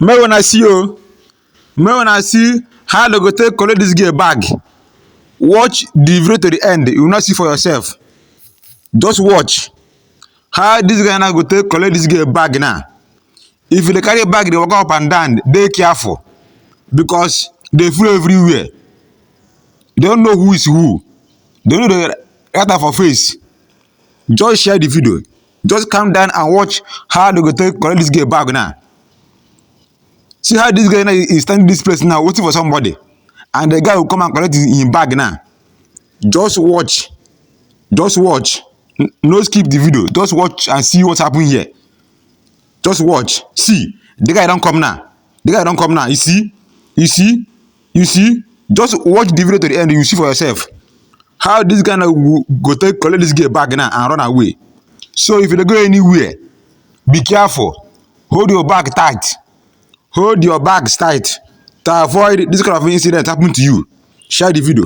Make una see o, make una see how dem go take collect dis girl bag. Watch the video to the end, you will not see for yourself. Just watch how dis guy now go take collect dis girl bag now. If you dey carry bag dey waka up and down, dey careful because dey full everywhere. You don't know who is who. They no dey write am for face. Just share the video. Just calm down and watch how they go take collect dis girl bag now. See how dis guy now is standing dis place now waiting for somebody, and the guy will come and collect him bag now. Just watch. Just watch. No skip the video. Just watch and see what's happening here. Just watch. See, the guy don come now. The guy don come now. You see? You see? You see? Just watch the video to the end. You see for yourself how this guy now go take collect this girl bag now and run away. So if you dey go anywhere, be careful. Hold your bag tight. Hold your bags tight to avoid this kind of incident happening to you. Share the video.